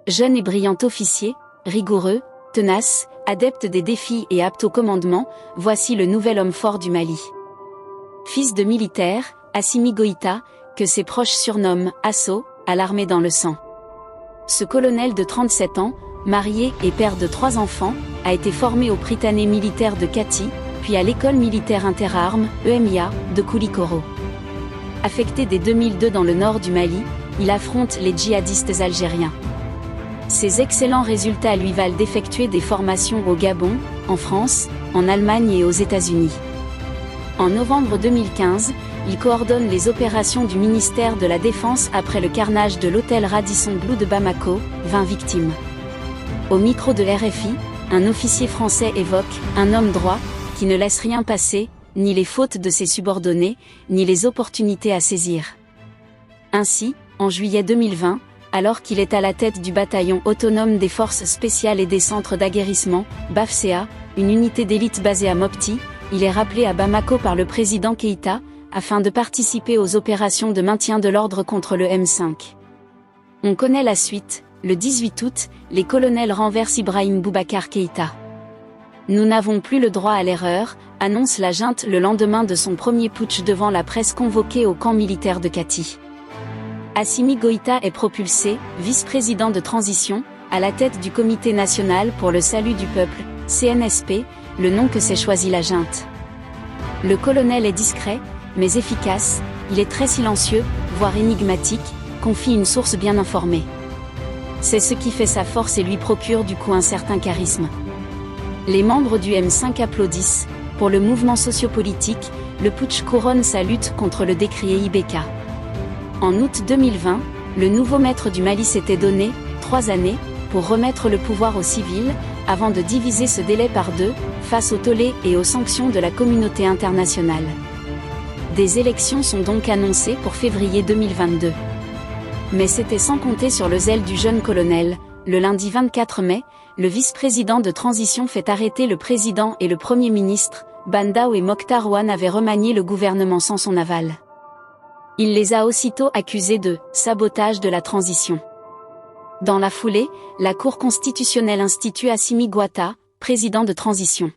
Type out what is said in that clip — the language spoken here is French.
Jeune et brillant officier, rigoureux, tenace, adepte des défis et apte au commandement, voici le nouvel homme fort du Mali. Fils de militaire, Assimi Goïta, que ses proches surnomment Asso, a l'armée dans le sang. Ce colonel de 37 ans, marié et père de 3 enfants, a été formé au Prytanée militaire de Kati, puis à l'école militaire interarmes, EMIA, de Koulikoro. Affecté dès 2002 dans le nord du Mali, il affronte les djihadistes algériens. Ses excellents résultats lui valent d'effectuer des formations au Gabon, en France, en Allemagne et aux États-Unis. En novembre 2015, il coordonne les opérations du ministère de la Défense après le carnage de l'hôtel Radisson Blu de Bamako, 20 victimes. Au micro de RFI, un officier français évoque « un homme droit, qui ne laisse rien passer, ni les fautes de ses subordonnés, ni les opportunités à saisir ». Ainsi, en juillet 2020, alors qu'il est à la tête du bataillon autonome des forces spéciales et des centres d'aguerrissement, BAFCEA, une unité d'élite basée à Mopti, il est rappelé à Bamako par le président Keïta, afin de participer aux opérations de maintien de l'ordre contre le M5. On connaît la suite, le 18 août, les colonels renversent Ibrahim Boubacar Keïta. Nous n'avons plus le droit à l'erreur, annonce la junte le lendemain de son premier putsch devant la presse convoquée au camp militaire de Kati. Assimi Goïta est propulsé, vice-président de transition, à la tête du Comité national pour le salut du peuple, CNSP, le nom que s'est choisi la junte. Le colonel est discret, mais efficace, il est très silencieux, voire énigmatique, confie une source bien informée. C'est ce qui fait sa force et lui procure du coup un certain charisme. Les membres du M5 applaudissent. Pour le mouvement sociopolitique, le putsch couronne sa lutte contre le décrié Ibeka. En août 2020, le nouveau maître du Mali s'était donné 3 années pour remettre le pouvoir aux civils, avant de diviser ce délai par 2, face au tollé et aux sanctions de la communauté internationale. Des élections sont donc annoncées pour février 2022. Mais c'était sans compter sur le zèle du jeune colonel. Le lundi 24 mai, le vice-président de transition fait arrêter le président et le premier ministre. Bandao et Mokhtar Ouane avaient remanié le gouvernement sans son aval. Il les a aussitôt accusés de sabotage de la transition. Dans la foulée, la Cour constitutionnelle institue Assimi Goïta, président de transition.